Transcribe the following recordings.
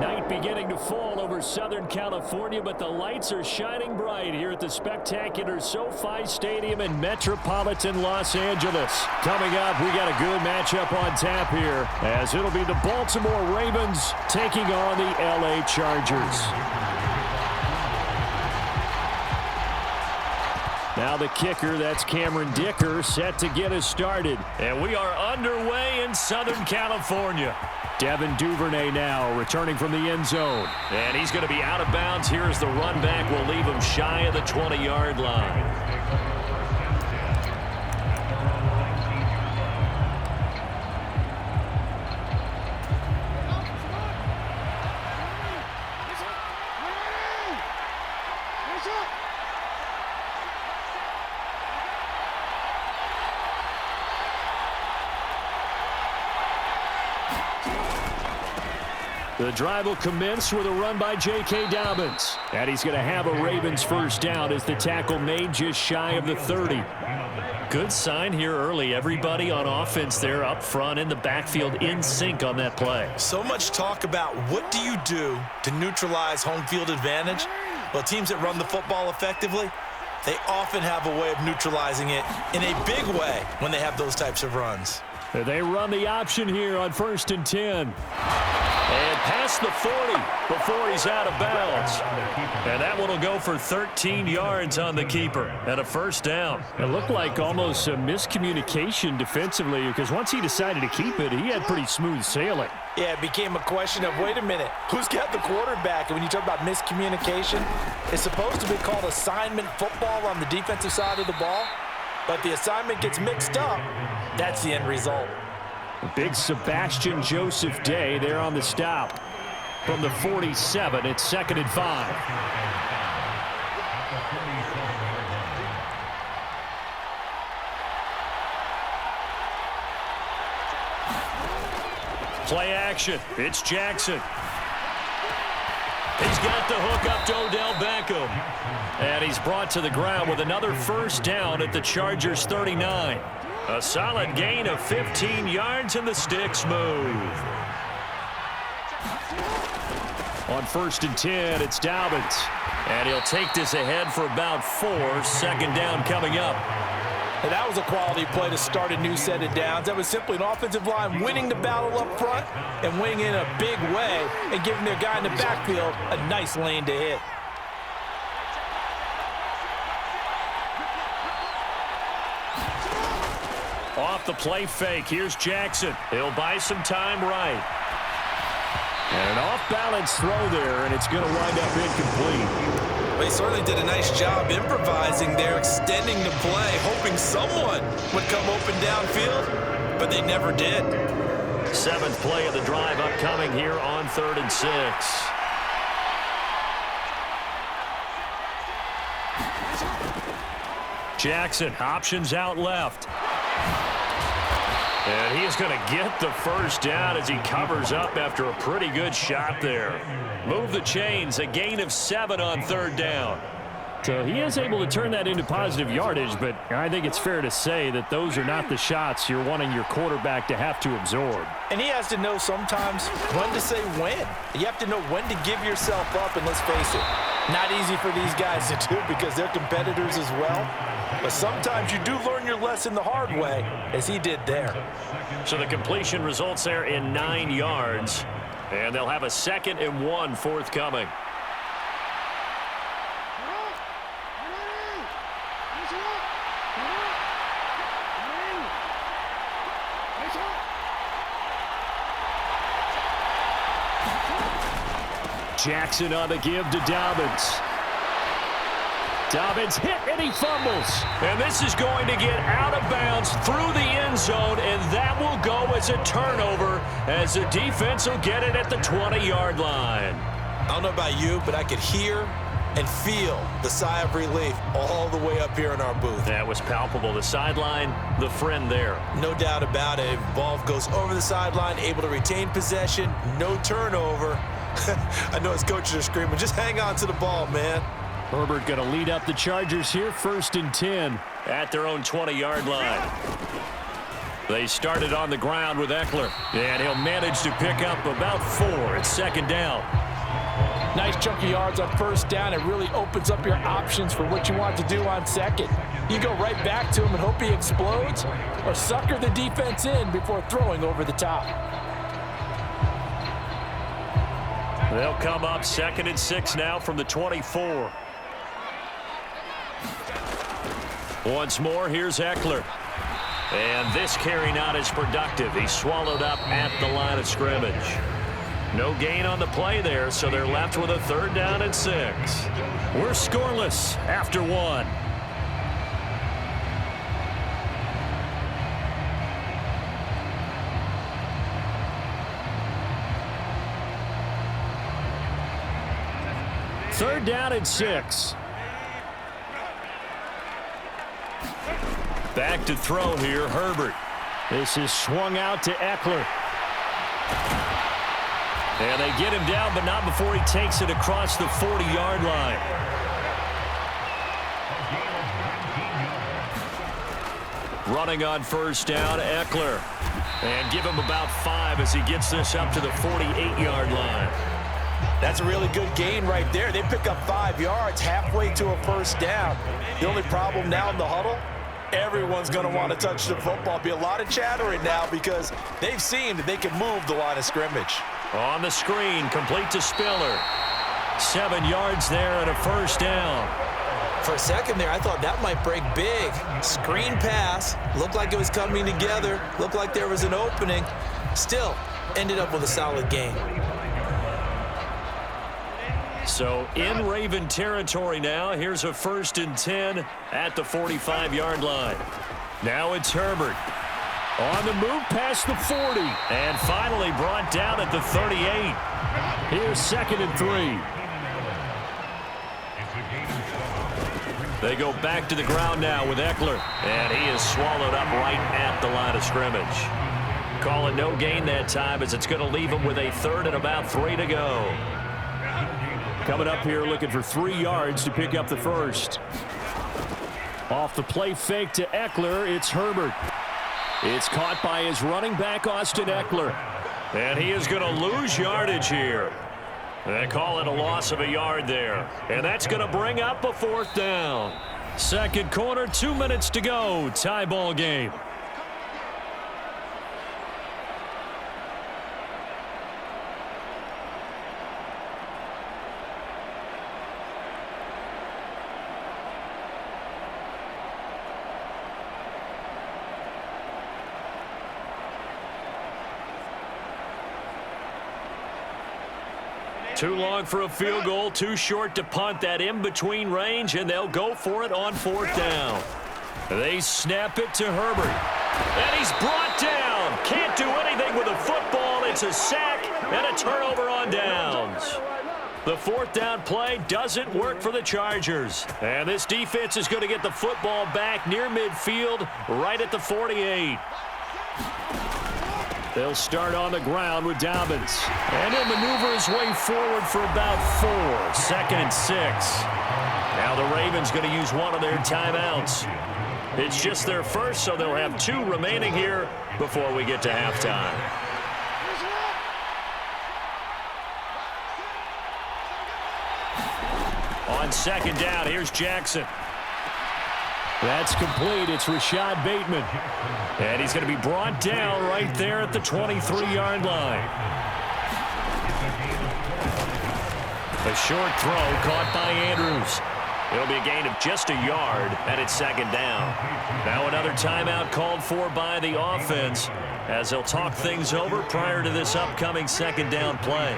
Night beginning to fall over Southern California, but the lights are shining bright here at the spectacular SoFi Stadium in metropolitan Los Angeles. Coming up, we got a good matchup on tap here, as it'll be the Baltimore Ravens taking on the LA Chargers. Now the kicker, that's Cameron Dicker, set to get us started. And we are underway in Southern California. Devin Duvernay now returning from the end zone. And he's going to be out of bounds here as the run back will leave him shy of the 20-yard line. The drive will commence with a run by J.K. Dobbins. And he's going to have a Ravens first down as the tackle made just shy of the 30. Good sign here early. Everybody on offense there up front in the backfield in sync on that play. So much talk about what do you do to neutralize home field advantage? Well, teams that run the football effectively, they often have a way of neutralizing it in a big way when they have those types of runs. They run the option here on 1st and 10. And past the 40 before he's out of bounds. And that one will go for 13 yards on the keeper and a first down. It looked like almost a miscommunication defensively, because once he decided to keep it, he had pretty smooth sailing. Yeah, it became a question of, wait a minute, who's got the quarterback? And when you talk about miscommunication, it's supposed to be called assignment football on the defensive side of the ball. But the assignment gets mixed up. That's the end result. Big Sebastian Joseph Day there on the stop. From the 47, it's 2nd and 5. Play action. It's Jackson. He's got the hook up to Odell Beckham. And he's brought to the ground with another first down at the Chargers 39. A solid gain of 15 yards and the sticks move. On 1st and 10, it's Dobbins. And he'll take this ahead for about 4. 2nd down coming up. And that was a quality play to start a new set of downs. That was simply an offensive line winning the battle up front and winning in a big way and giving their guy in the backfield a nice lane to hit. Off the play fake, here's Jackson. He'll buy some time right. And an off-balance throw there, and it's going to wind up incomplete. Well, he certainly did a nice job improvising there, extending the play, hoping someone would come open downfield, but they never did. 7th play of the drive upcoming here on 3rd and 6. Jackson, options out left. And he is going to get the first down as he covers up after a pretty good shot there. Move the chains, a gain of 7 on 3rd down. So he is able to turn that into positive yardage, but I think it's fair to say that those are not the shots you're wanting your quarterback to have to absorb. And he has to know sometimes when to say when. You have to know when to give yourself up, and let's face it, not easy for these guys to do because they're competitors as well. But sometimes you do learn your lesson the hard way, as he did there. So the completion results there in 9 yards, and they'll have a 2nd and 1 forthcoming. Jackson on the give to Dobbins. Dobbins hit and he fumbles. And this is going to get out of bounds through the end zone, and that will go as a turnover as the defense will get it at the 20-yard line. I don't know about you, but I could hear and feel the sigh of relief all the way up here in our booth. That was palpable. The sideline, the friend there. No doubt about it. Ball goes over the sideline, able to retain possession, no turnover. I know his coaches are screaming, just hang on to the ball, man. Herbert going to lead up the Chargers here, 1st and 10 at their own 20-yard line. They started on the ground with Eckler, and he'll manage to pick up about 4. It's second down. Nice chunk of yards on first down. It really opens up your options for what you want to do on second. You go right back to him and hope he explodes, or sucker the defense in before throwing over the top. They'll come up 2nd and 6 now from the 24. Once more, here's Eckler. And this carry not as productive. He's swallowed up at the line of scrimmage. No gain on the play there, so they're left with a 3rd down and 6. We're scoreless after 1. Third down and 6. Back to throw here, Herbert. This is swung out to Eckler. And they get him down, but not before he takes it across the 40-yard line. Running on first down, Eckler. And give him about 5 as he gets this up to the 48-yard line. That's a really good gain right there. They pick up 5 yards halfway to a first down. The only problem now in the huddle, everyone's going to want to touch the football. Be a lot of chattering now because they've seen that they can move the line of scrimmage. On the screen, complete to Spiller. 7 yards there and a first down. For a second there, I thought that might break big. Screen pass. Looked like it was coming together. Looked like there was an opening. Still, ended up with a solid gain. So in Raven territory now. Here's a 1st and 10 at the 45-yard line. Now it's Herbert. On the move past the 40. And finally brought down at the 38. Here's 2nd and 3. They go back to the ground now with Eckler. And he is swallowed up right at the line of scrimmage. Call it no gain that time as it's going to leave him with a 3rd and about 3 to go. Coming up here looking for 3 yards to pick up the first. Off the play fake to Eckler, it's Herbert. It's caught by his running back, Austin Eckler. And he is going to lose yardage here. They call it a loss of a yard there. And that's going to bring up a 4th down. Second quarter, 2 minutes to go. Tie ball game. Too long for a field goal, too short to punt. That in-between range, and they'll go for it on 4th down. They snap it to Herbert. And he's brought down. Can't do anything with the football. It's a sack and a turnover on downs. The 4th down play doesn't work for the Chargers. And this defense is going to get the football back near midfield, right at the 48. They'll start on the ground with Dobbins. And he'll maneuver his way forward for about 4. 2nd and 6. Now the Ravens going to use one of their timeouts. It's just their first, so they'll have 2 remaining here before we get to halftime. On 2nd down, here's Jackson. That's complete. It's Rashad Bateman. And he's going to be brought down right there at the 23-yard line. A short throw caught by Andrews. It'll be a gain of just a yard, and it's 2nd down. Now another timeout called for by the offense as they'll talk things over prior to this upcoming 2nd down play.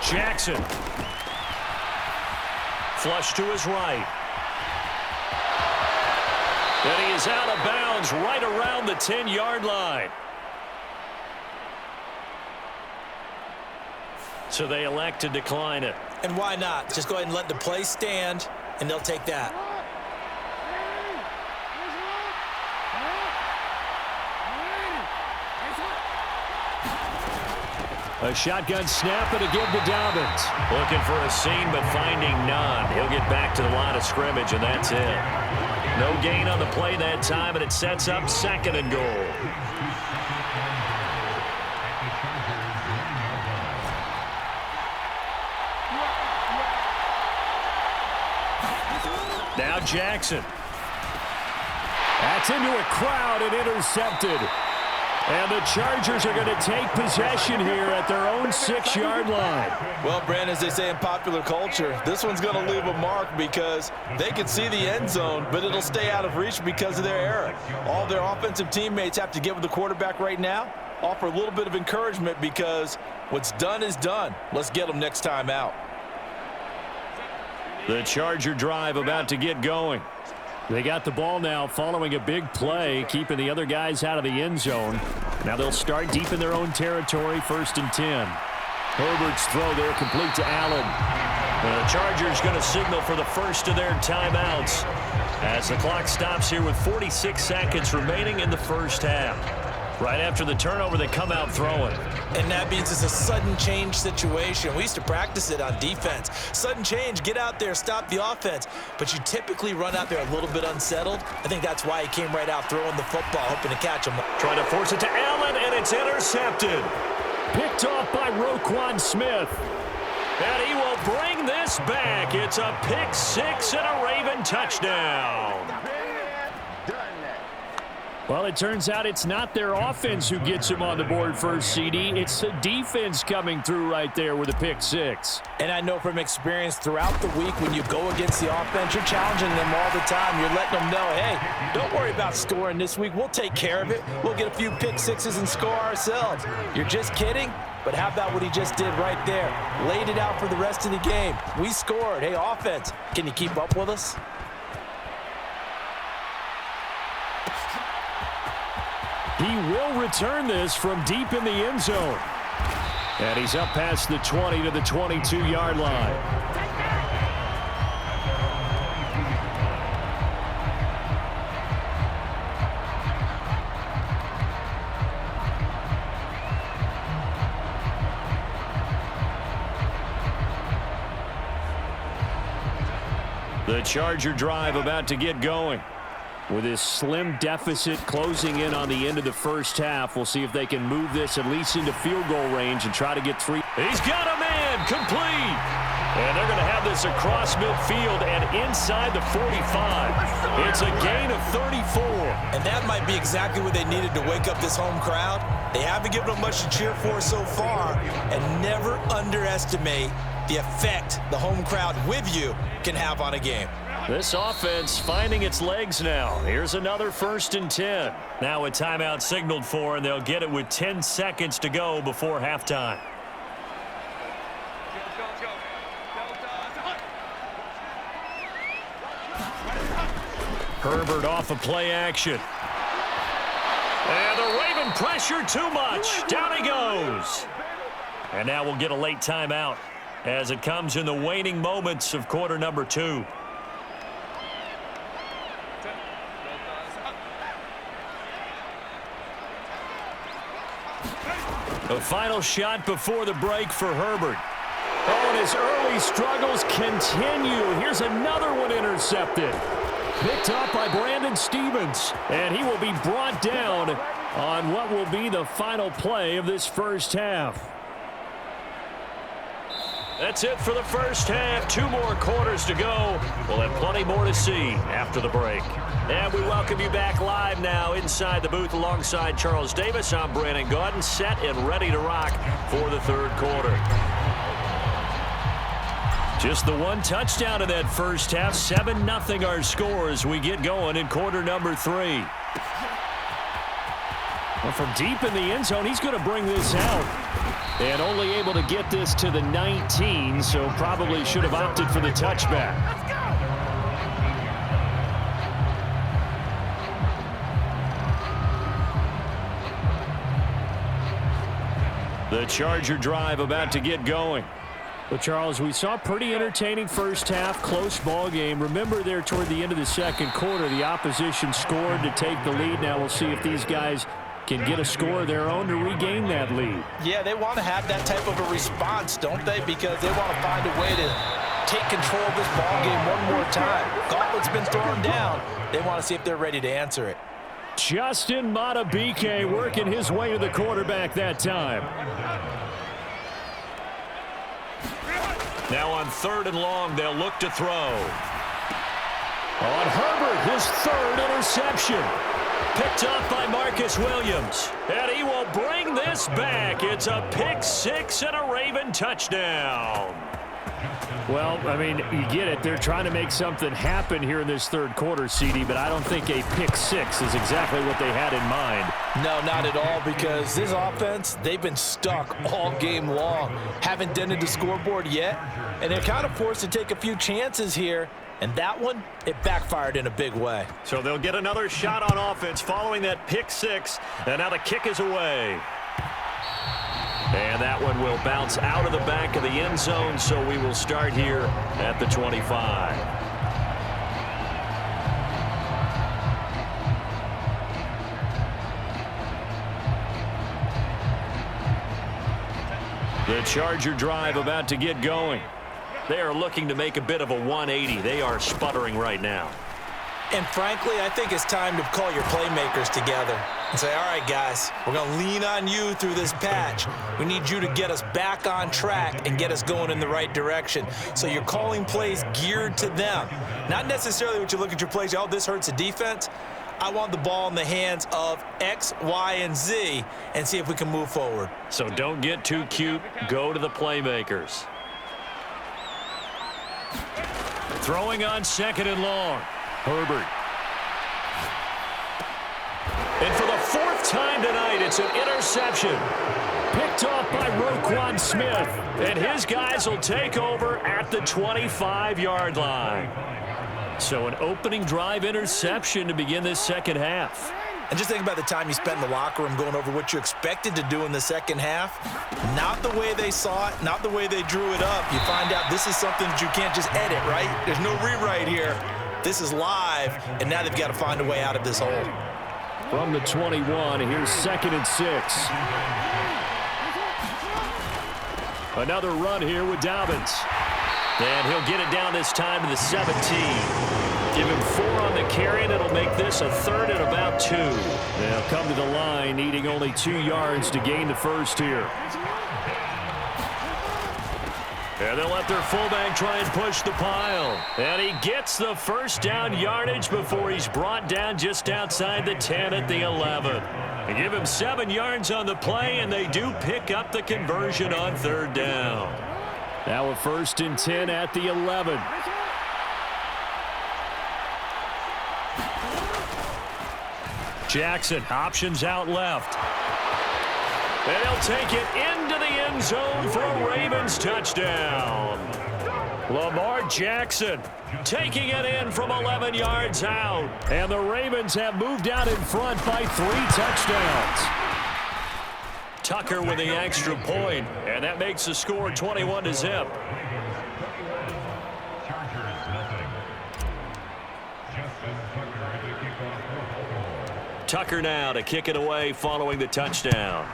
Jackson. Flush to his right. And he is out of bounds right around the 10-yard line. So they elect to decline it. And why not? Just go ahead and let the play stand, and they'll take that. A shotgun snap and a give to Dobbins. Looking for a seam, but finding none. He'll get back to the line of scrimmage, and that's it. No gain on the play that time, and it sets up 2nd and goal. Now Jackson. That's into a crowd and intercepted. And the Chargers are going to take possession here at their own 6-yard line. Well, Brandon, as they say in popular culture, this one's going to leave a mark because they can see the end zone, but it'll stay out of reach because of their error. All their offensive teammates have to get with the quarterback right now, offer a little bit of encouragement because what's done is done. Let's get them next time out. The Charger drive about to get going. They got the ball now following a big play, keeping the other guys out of the end zone. Now they'll start deep in their own territory, 1st and 10. Herbert's throw there complete to Allen. The Chargers going to signal for the first of their timeouts as the clock stops here with 46 seconds remaining in the first half. Right after the turnover, they come out throwing. And that means it's a sudden change situation. We used to practice it on defense. Sudden change, get out there, stop the offense. But you typically run out there a little bit unsettled. I think that's why he came right out throwing the football, hoping to catch him. Trying to force it to Allen, and it's intercepted. Picked off by Roquan Smith. And he will bring this back. It's a pick 6 and a Raven touchdown. Well, it turns out it's not their offense who gets him on the board first, CD. It's the defense coming through right there with a pick 6. And I know from experience throughout the week when you go against the offense, you're challenging them all the time. You're letting them know, hey, don't worry about scoring this week. We'll take care of it. We'll get a few pick 6s and score ourselves. You're just kidding? But how about what he just did right there? Laid it out for the rest of the game. We scored. Hey, offense, can you keep up with us? He will return this from deep in the end zone. And he's up past the 20 to the 22-yard line. The Charger drive about to get going. With this slim deficit closing in on the end of the first half, we'll see if they can move this at least into field goal range and try to get 3. He's got a man complete. And they're going to have this across midfield and inside the 45. It's a gain of 34. And that might be exactly what they needed to wake up this home crowd. They haven't given them much to cheer for so far. And never underestimate the effect the home crowd with you can have on a game. This offense finding its legs now. Here's another 1st and 10. Now a timeout signaled for, and they'll get it with 10 seconds to go before halftime. Herbert off of play action. And the Raven pressure too much. Down he goes. And now we'll get a late timeout as it comes in the waning moments of quarter number 2. The final shot before the break for Herbert. Oh, and his early struggles continue. Here's another one intercepted. Picked up by Brandon Stevens. And he will be brought down on what will be the final play of this first half. That's it for the first half. 2 more quarters to go. We'll have plenty more to see after the break. And we welcome you back live now inside the booth alongside Charles Davis. I'm Brandon Gaudin, set and ready to rock for the third quarter. Just the one touchdown in that first half. 7-0 our score as we get going in quarter number 3. Well, from deep in the end zone, he's going to bring this out. And only able to get this to the 19, so probably should have opted for the touchback. The Charger drive about to get going. Well, Charles, we saw a pretty entertaining first half, close ball game. Remember there toward the end of the second quarter, the opposition scored to take the lead. Now we'll see if these guys can get a score of their own to regain that lead. Yeah, they want to have that type of a response, don't they? Because they want to find a way to take control of this ball game one more time. Gauntlet's been thrown down. They want to see if they're ready to answer it. Justin Madubuike working his way to the quarterback that time. Now on 3rd and long, they'll look to throw. On Herbert, his 3rd interception. Picked off by Marcus Williams. And he will bring this back. It's a pick 6 and a Raven touchdown. Well, I mean, you get it. They're trying to make something happen here in this 3rd quarter, CD, but I don't think a pick 6 is exactly what they had in mind. No, not at all, because this offense, they've been stuck all game long. Haven't dented the scoreboard yet, and they're kind of forced to take a few chances here. And that one, it backfired in a big way. So they'll get another shot on offense following that pick 6, and now the kick is away. And that one will bounce out of the back of the end zone, so we will start here at the 25. The Charger drive about to get going. They are looking to make a bit of a 180. They are sputtering right now. And frankly, I think it's time to call your playmakers together and say, all right, guys, we're going to lean on you through this patch. We need you to get us back on track and get us going in the right direction. So you're calling plays geared to them. Not necessarily what you look at your plays, oh, this hurts the defense. I want the ball in the hands of X, Y, and Z and see if we can move forward. So don't get too cute. Go to the playmakers. Throwing on 2nd and long. Herbert. And for the 4th time tonight, it's an interception. Picked off by Roquan Smith. And his guys will take over at the 25-yard line. So an opening drive interception to begin this 2nd half. And just think about the time you spent in the locker room going over what you expected to do in the 2nd half. Not the way they saw it, not the way they drew it up. You find out this is something that you can't just edit, right? There's no rewrite here. This is live, and now they've got to find a way out of this hole. From the 21, here's 2nd and 6. Another run here with Dobbins. And he'll get it down this time to the 17. Give him 4 on the carry, and it'll make this a 3rd and about 2. They'll come to the line, needing only 2 yards to gain the first here. And they'll let their fullback try and push the pile. And he gets the first down yardage before he's brought down just outside the 10 at the 11. And give him 7 yards on the play, and they do pick up the conversion on 3rd down. Now a 1st and 10 at the 11. Jackson, options out left. And he'll take it into the end zone for a Ravens touchdown. Lamar Jackson taking it in from 11 yards out. And the Ravens have moved out in front by 3 touchdowns. Tucker with the extra point, and that makes the score 21-0. Tucker now to kick it away following the touchdown.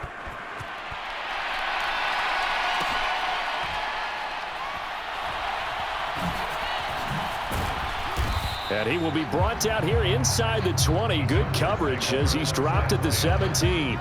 And he will be brought down here inside the 20. Good coverage as he's dropped at the 17.